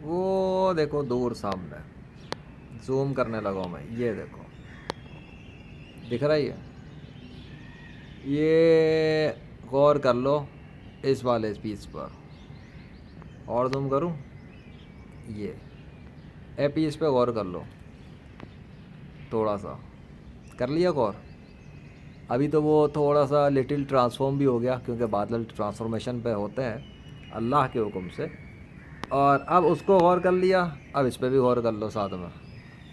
وہ دیکھو دور سامنے، زوم کرنے لگا ہوں میں، یہ دیکھو دکھ رہا ہی ہے یہ، غور کر لو اس والے پیس پر، اور زوم کروں، یہ اے پیس پہ غور کر لو، تھوڑا سا کر لیا غور. ابھی تو وہ تھوڑا سا لٹل ٹرانسفارم بھی ہو گیا کیونکہ بادل ٹرانسفارمیشن پہ ہوتے ہیں اللہ کے حکم سے. اور اب اس کو غور کر لیا، اب اس پہ بھی غور کر لو ساتھ میں.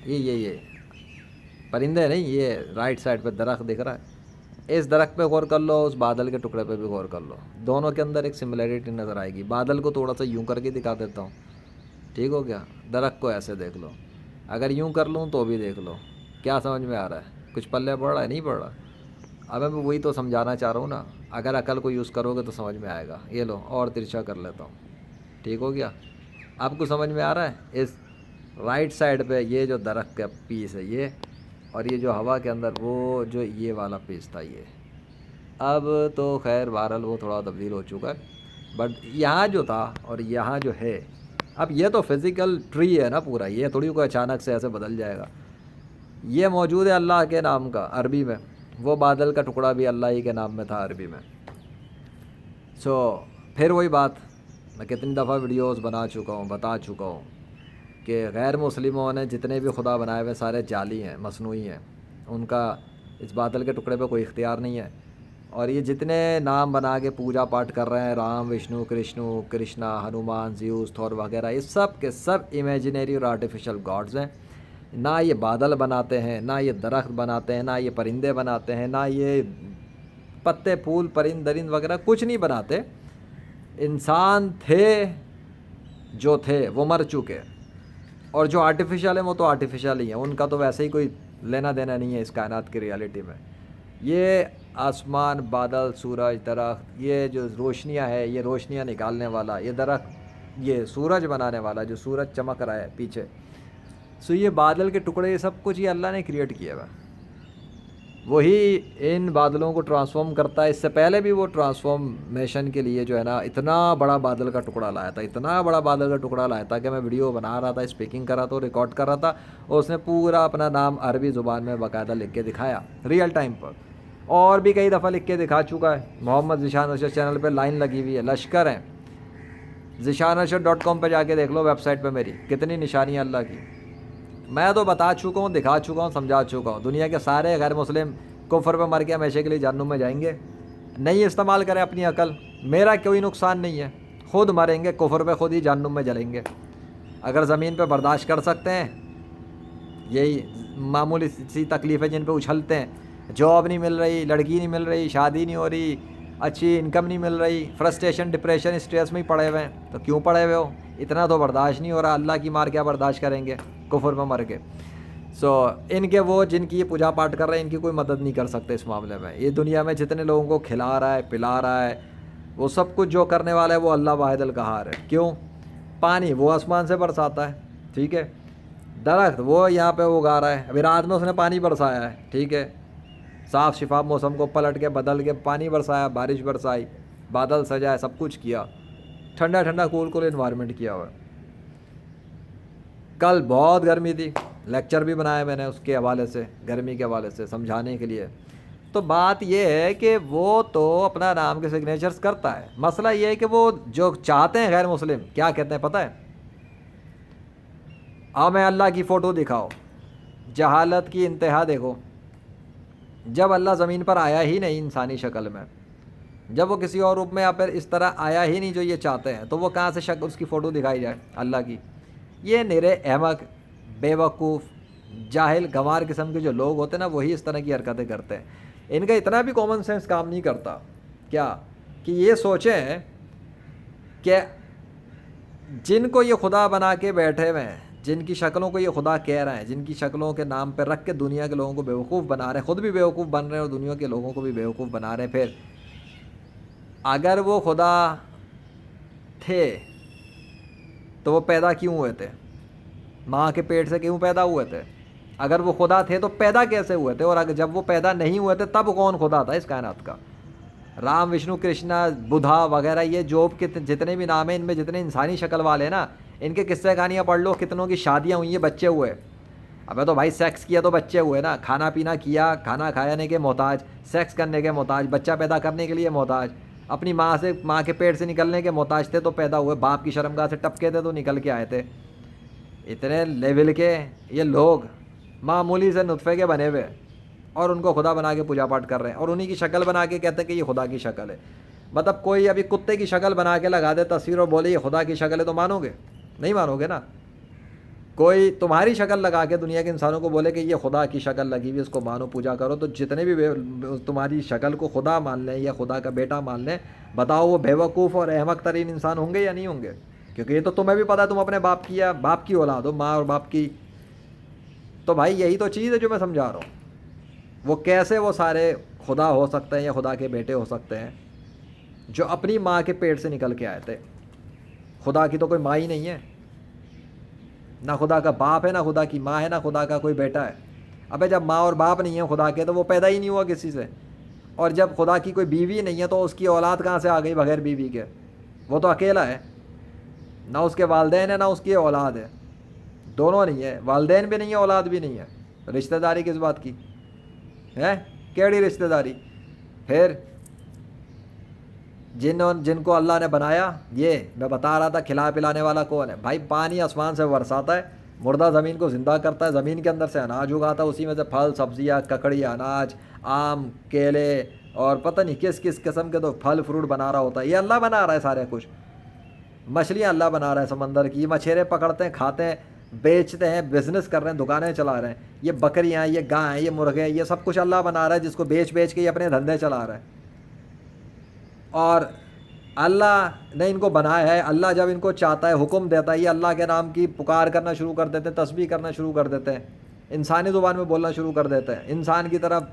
یہ پرندے نہیں، یہ رائٹ سائڈ پہ درخت دکھ رہا ہے، اس درخت پہ غور کر لو، اس بادل کے ٹکڑے پہ بھی غور کر لو. دونوں کے اندر ایک سملیرٹی نظر آئے گی. بادل کو تھوڑا سا یوں کر کے دکھا دیتا ہوں، ٹھیک ہو گیا. درخت کو ایسے دیکھ لو، اگر یوں کر لوں تو بھی دیکھ لو. کیا سمجھ میں آ رہا ہے؟ کچھ پلے پڑ رہا ہے؟ نہیں پڑ رہا. اب میں وہی تو سمجھانا چاہ رہا ہوں نا، اگر عقل کو یوز کرو گے تو سمجھ میں آئے گا. یہ لو اور ترچھا کر لیتا ہوں، ٹھیک ہو گیا. آپ کو سمجھ میں آ رہا ہے؟ اس رائٹ سائڈ پہ یہ جو درخت کا پیس ہے یہ، اور یہ جو ہوا کے اندر وہ جو یہ والا پیس تھا یہ. اب تو خیر بہرحال وہ تھوڑا تبدیل ہو چکا ہے، بٹ یہاں جو تھا اور یہاں جو ہے، اب یہ تو فزیکل ٹری ہے نا پورا، یہ تھوڑی کوئی اچانک سے ایسے بدل جائے گا. یہ موجود ہے اللہ کے نام کا عربی میں، وہ بادل کا ٹکڑا بھی اللہ ہی کے نام میں تھا عربی میں. پھر وہی بات، میں کتنی دفعہ ویڈیوز بنا چکا ہوں، بتا چکا ہوں کہ غیر مسلموں نے جتنے بھی خدا بنائے ہوئے سارے جعلی ہیں، مصنوعی ہیں. ان کا اس بادل کے ٹکڑے پہ کوئی اختیار نہیں ہے. اور یہ جتنے نام بنا کے پوجا پاٹ کر رہے ہیں، رام، وشنو، کرشنا، ہنومان، زیوس، تھور وغیرہ، یہ سب کے سب امیجنری اور آرٹیفیشل گاڈز ہیں. نہ یہ بادل بناتے ہیں، نہ یہ درخت بناتے ہیں، نہ یہ پرندے بناتے ہیں، نہ یہ پتے پھول پرند درند وغیرہ کچھ نہیں بناتے. انسان تھے جو تھے وہ مر چکے، اور جو آرٹیفیشل ہیں وہ تو آرٹیفیشل ہی ہیں، ان کا تو ویسے ہی کوئی لینا دینا نہیں ہے اس کائنات کی ریالٹی میں. یہ آسمان، بادل، سورج، درخت، یہ جو روشنیاں ہے، یہ روشنیاں نکالنے والا یہ درخت، یہ سورج بنانے والا جو سورج چمک رہا ہے پیچھے، یہ بادل کے ٹکڑے، یہ سب کچھ یہ اللہ نے کریٹ کیا ہوا. وہی ان بادلوں کو ٹرانسفارم کرتا ہے. اس سے پہلے بھی وہ ٹرانسفارمیشن کے لیے جو ہے نا اتنا بڑا بادل کا ٹکڑا لایا تھا، اتنا بڑا بادل کا ٹکڑا لایا تھا کہ میں ویڈیو بنا رہا تھا، اسپیکنگ کر رہا تھا، ریکارڈ کر رہا تھا، اور اس نے پورا اپنا نام عربی زبان میں باقاعدہ لکھ کے دکھایا ریئل ٹائم پر. اور بھی کئی دفعہ لکھ کے دکھا چکا ہے. محمد ذیشان ارشد چینل پہ لائن لگی ہوئی ہے، لشکر ہیں. ذیشانارشد.com پہ جا کے دیکھ لو، ویب سائٹ پہ میری کتنی نشانیاں اللہ کی. میں تو بتا چکا ہوں، دکھا چکا ہوں، سمجھا چکا ہوں. دنیا کے سارے غیر مسلم کفر پہ مر کے ہمیشہ کے لیے جہنم میں جائیں گے. نہیں استعمال کریں اپنی عقل، میرا کوئی نقصان نہیں ہے، خود مریں گے کفر پہ، خود ہی جہنم میں جلیں گے. اگر زمین پہ برداشت کر سکتے ہیں، یہی معمولی سی تکلیفیں جن پہ اچھلتے ہیں، جاب نہیں مل رہی، لڑکی نہیں مل رہی، شادی نہیں ہو رہی، اچھی انکم نہیں مل رہی، فرسٹریشن، ڈپریشن، اسٹریس میں ہی پڑے ہوئے ہیں، تو کیوں پڑے ہوئے ہو؟ اتنا تو برداشت نہیں ہو رہا، اللہ کی مار کیا برداشت کریں گے کفر میں مر کے. ان کے وہ جن کی یہ پوجا پاٹ کر رہے ہیں، ان کی کوئی مدد نہیں کر سکتے اس معاملے میں. یہ دنیا میں جتنے لوگوں کو کھلا رہا ہے، پلا رہا ہے، وہ سب کچھ جو کرنے والا ہے وہ اللہ واحد القہار ہے. کیوں؟ پانی وہ آسمان سے برساتا ہے، ٹھیک ہے. درخت وہ یہاں پہ اگا رہا ہے، ابھی رات میں اس نے پانی برسایا ہے، ٹھیک ہے. صاف شفاف موسم کو پلٹ کے بدل کے پانی برسایا، بارش برسائی، بادل سجائے، سب کچھ کیا، ٹھنڈا ٹھنڈا کول کول انوائرمنٹ کیا ہوا ہے. کل بہت گرمی تھی، لیکچر بھی بنایا میں نے اس کے حوالے سے، گرمی کے حوالے سے سمجھانے کے لیے. تو بات یہ ہے کہ وہ تو اپنا نام کے سگنیچرز کرتا ہے. مسئلہ یہ ہے کہ وہ جو چاہتے ہیں غیر مسلم کیا کہتے ہیں پتہ ہے؟ میں اللہ کی فوٹو دکھاؤ. جہالت کی انتہا دیکھو. جب اللہ زمین پر آیا ہی نہیں انسانی شکل میں، جب وہ کسی اور روپ میں یا پھر اس طرح آیا ہی نہیں جو یہ چاہتے ہیں، تو وہ کہاں سے شکل اس کی فوٹو دکھائی جائے اللہ کی؟ یہ نرے احمق، بے وقوف، جاہل، گنوار قسم کے جو لوگ ہوتے ہیں نا، وہی اس طرح کی حرکتیں کرتے ہیں. ان کا اتنا بھی کامن سینس کام نہیں کرتا کیا کہ یہ سوچیں کہ جن کو یہ خدا بنا کے بیٹھے ہوئے ہیں، جن کی شکلوں کو یہ خدا کہہ رہے ہیں، جن کی شکلوں کے نام پہ رکھ کے دنیا کے لوگوں کو بیوقوف بنا رہے ہیں، خود بھی بیوقوف بن رہے ہیں اور دنیا کے لوگوں کو بھی بیوقوف بنا رہے ہیں. پھر اگر وہ خدا تھے تو وہ پیدا کیوں ہوئے تھے؟ ماں کے پیٹ سے کیوں پیدا ہوئے تھے؟ اگر وہ خدا تھے تو پیدا کیسے ہوئے تھے؟ اور اگر جب وہ پیدا نہیں ہوئے تھے تب کون خدا تھا اس کائنات کا؟ رام، وشنو، کرشنا، بدھا وغیرہ، یہ جوب کے جتنے بھی نام ہیں، ان میں جتنے انسانی شکل والے ہیں نا، ان کے قصے کہانیاں پڑھ لو، کتنوں کی شادیاں ہوئی ہیں، بچے ہوئے. ابے تو بھائی سیکس کیا تو بچے ہوئے نا، کھانا پینا کیا، کھانا کھانے کے محتاج، سیکس کرنے کے محتاج، بچہ پیدا کرنے کے لیے محتاج، اپنی ماں کے پیٹ سے نکلنے کے محتاج تھے تو پیدا ہوئے، باپ کی شرمگاہ سے ٹپکے تھے تو نکل کے آئے تھے. اتنے لیول کے یہ لوگ معمولی سے نطفے کے بنے ہوئے اور ان کو خدا بنا کے پوجا پاٹ کر رہے ہیں، اور انہی کی شکل بنا کے کہتے ہیں کہ یہ خدا کی شکل ہے. مطلب کوئی ابھی کتے کی شکل بنا کے لگا دے تصویر اور بولے یہ خدا کی شکل ہے تو مانو گے؟ نہیں مانو گے نا. کوئی تمہاری شکل لگا کے دنیا کے انسانوں کو بولے کہ یہ خدا کی شکل لگی ہوئی، اس کو مانو، پوجا کرو، تو جتنے بھی تمہاری شکل کو خدا مان لیں یا خدا کا بیٹا مان لیں، بتاؤ وہ بیوقوف اور احمق ترین انسان ہوں گے یا نہیں ہوں گے؟ کیونکہ یہ تو تمہیں بھی پتہ ہے تم اپنے باپ کی اولاد ہو، ماں اور باپ کی. تو بھائی یہی تو چیز ہے جو میں سمجھا رہا ہوں. وہ کیسے وہ سارے خدا ہو سکتے ہیں یا خدا کے بیٹے ہو سکتے ہیں جو اپنی ماں کے پیٹ سے نکل کے آئے تھے؟ خدا کی تو کوئی ماں ہی نہیں ہے، نہ خدا کا باپ ہے، نہ خدا کی ماں ہے، نہ خدا کا کوئی بیٹا ہے. ابے جب ماں اور باپ نہیں ہیں خدا کے تو وہ پیدا ہی نہیں ہوا کسی سے، اور جب خدا کی کوئی بیوی نہیں ہے تو اس کی اولاد کہاں سے آ گئی بغیر بیوی کے؟ وہ تو اکیلا ہے، نہ اس کے والدین ہیں نہ اس کی اولاد ہے، دونوں نہیں ہے، والدین بھی نہیں ہے اولاد بھی نہیں ہے. رشتہ داری کس بات کی ہے؟ کیڑی رشتہ داری؟ پھر جن کو اللہ نے بنایا، یہ میں بتا رہا تھا کھلا پلانے والا کون ہے بھائی؟ پانی آسمان سے برساتا ہے، مردہ زمین کو زندہ کرتا ہے، زمین کے اندر سے اناج اگاتا ہے، اسی میں سے پھل سبزیاں ککڑی اناج آم کیلے اور پتہ نہیں کس کس قسم کے تو پھل فروٹ بنا رہا ہوتا ہے. یہ اللہ بنا رہا ہے سارے کچھ. مچھلیاں اللہ بنا رہا ہے سمندر کی، یہ مچھیرے پکڑتے ہیں کھاتے ہیں بیچتے ہیں، بزنس کر رہے ہیں، دکانیں چلا رہے ہیں. یہ بکریاں، یہ گائیں، یہ مرغے، یہ سب کچھ اللہ بنا رہا ہے، جس کو بیچ کے یہ اپنے دھندے چلا رہا ہے. اور اللہ نے ان کو بنایا ہے. اللہ جب ان کو چاہتا ہے حکم دیتا ہے، یہ اللہ کے نام کی پکار کرنا شروع کر دیتے ہیں، تسبیح کرنا شروع کر دیتے ہیں، انسانی زبان میں بولنا شروع کر دیتے ہیں، انسان کی طرف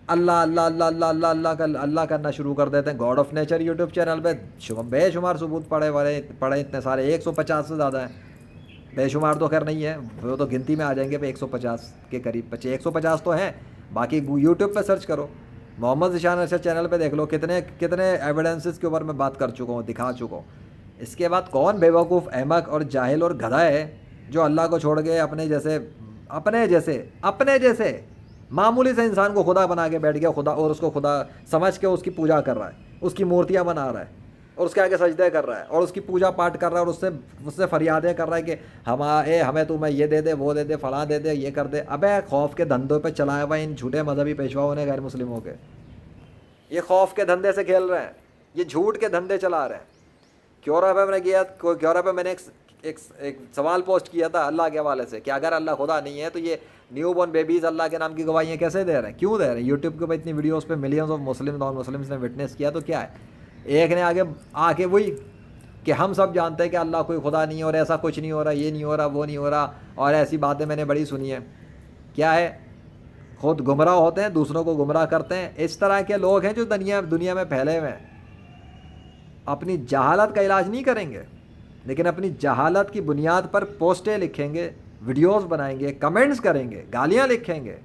اللہ اللہ اللہ اللہ اللہ اللہ اللہ کرنا شروع کر دیتے ہیں. God of nature YouTube channel پہ بے شمار ثبوت پڑے اتنے سارے، 150 سے زیادہ ہیں. بے شمار تو خیر نہیں ہے، وہ تو گنتی میں آ جائیں گے. 150 کے قریب 150 تو ہیں. باقی یوٹیوب پہ سرچ کرو، محمد ذیشان ارشد چینل پہ دیکھ لو، کتنے ایویڈنسز کے اوپر میں بات کر چکا ہوں، دکھا چکا ہوں. اس کے بعد کون بیوقوف احمق اور جاہل اور گدھا ہے جو اللہ کو چھوڑ کے اپنے جیسے معمولی سے انسان کو خدا بنا کے بیٹھ گیا، خدا، اور اس کو خدا سمجھ کے اس کی پوجا کر رہا ہے، اس کی مورتیاں بنا رہا ہے اور اس کے آگے سجدے کر رہا ہے اور اس کی پوجا پاٹ کر رہا ہے اور اس سے فریادیں کر رہا ہے کہ ہمیں تو میں یہ دے دے، وہ دے دے، فلاں دے دے، یہ کر دے. ابے خوف کے دھندوں پہ چلائے ہوا ان جھوٹے مذہبی پیشواؤں نے غیر مسلموں کے. یہ خوف کے دھندے سے کھیل رہے ہیں، یہ جھوٹ کے دھندے چلا رہے ہیں. کیورا پہ میں نے ایک سوال پوسٹ کیا تھا اللہ کے حوالے سے کہ اگر اللہ خدا نہیں ہے تو یہ نیو بورن بیبیز اللہ کے نام کی گواہیاں کیسے دے رہے ہیں، کیوں دے رہے ہیں؟ یوٹیوب کے اوپر اتنی ویڈیوز پہ millions of Muslim non Muslims نے وٹنس کیا، تو کیا ہے؟ ایک نے آگے آ کے وہی کہ ہم سب جانتے ہیں کہ اللہ کوئی خدا نہیں ہے اور ایسا کچھ نہیں ہو رہا، یہ نہیں ہو رہا، وہ نہیں ہو رہا، اور ایسی باتیں میں نے بڑی سنی ہیں. کیا ہے؟ خود گمراہ ہوتے ہیں، دوسروں کو گمراہ کرتے ہیں. اس طرح کے لوگ ہیں جو دنیا میں پھیلے ہوئے ہیں. اپنی جہالت کا علاج نہیں کریں گے، لیکن اپنی جہالت کی بنیاد پر پوسٹیں لکھیں گے، ویڈیوز بنائیں گے، کمنٹس کریں گے، گالیاں لکھیں گے.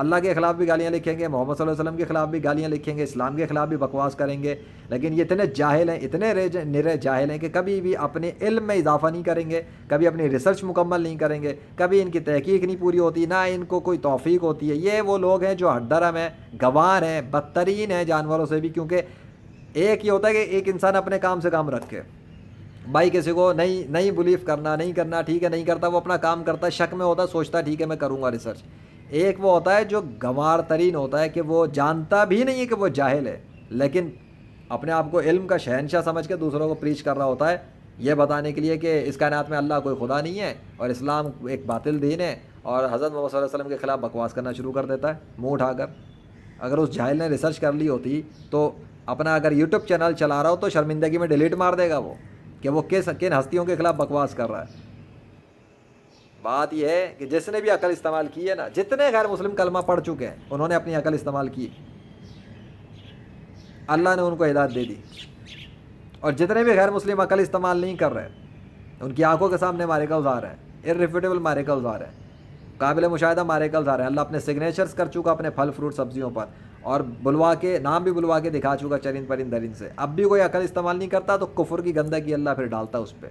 اللہ کے خلاف بھی گالیاں لکھیں گے، محمد صلی اللہ علیہ وسلم کے خلاف بھی گالیاں لکھیں گے، اسلام کے خلاف بھی بکواس کریں گے. لیکن یہ اتنے جاہل ہیں، اتنے نرے جاہل ہیں کہ کبھی بھی اپنے علم میں اضافہ نہیں کریں گے، کبھی اپنی ریسرچ مکمل نہیں کریں گے، کبھی ان کی تحقیق نہیں پوری ہوتی، نہ ان کو کوئی توفیق ہوتی ہے. یہ وہ لوگ ہیں جو ہٹ درم ہیں، گنوار ہیں، بدترین ہیں جانوروں سے بھی. کیونکہ ایک یہ ہوتا ہے کہ ایک انسان اپنے کام سے کام رکھے. بھائی کسی کو نہیں بلیف کرنا، نہیں کرنا، ٹھیک ہے، نہیں کرتا، وہ اپنا کام کرتا ہے، شک میں ہوتا ہے، سوچتا ہے ٹھیک ہے میں کروں گا ریسرچ. ایک وہ ہوتا ہے جو گنوار ترین ہوتا ہے کہ وہ جانتا بھی نہیں ہے کہ وہ جاہل ہے، لیکن اپنے آپ کو علم کا شہنشاہ سمجھ کے دوسروں کو پریچ کر رہا ہوتا ہے، یہ بتانے کے لیے کہ اس کائنات میں اللہ کوئی خدا نہیں ہے اور اسلام ایک باطل دین ہے، اور حضرت محمد صلی اللہ علیہ وسلم کے خلاف بکواس کرنا شروع کر دیتا ہے منہ اٹھا کر. اگر اس جاہل نے ریسرچ کر لی ہوتی تو اپنا اگر یوٹیوب چینل چلا رہا ہو تو شرمندگی میں ڈیلیٹ مار دے گا وہ کہ وہ کن ہستیوں کے خلاف بکواس کر رہا ہے. بات یہ ہے کہ جس نے بھی عقل استعمال کی ہے نا، جتنے غیر مسلم کلمہ پڑھ چکے ہیں انہوں نے اپنی عقل استعمال کی، اللہ نے ان کو ہدایت دے دی. اور جتنے بھی غیر مسلم عقل استعمال نہیں کر رہے، ان کی آنکھوں کے سامنے ماریکلز آ رہے ہیں، ارریفیوٹیبل ماریکلز آ رہے ہیں، قابل مشاہدہ ماریکلز آ رہے ہیں. اللہ اپنے سگنیچرز کر چکا اپنے پھل فروٹ سبزیوں پر، اور نام بھی بلوا کے دکھا چکا چرند پرند درند سے. اب بھی کوئی عقل استعمال نہیں کرتا تو کفر کی گندگی اللہ پھر ڈالتا اس پہ.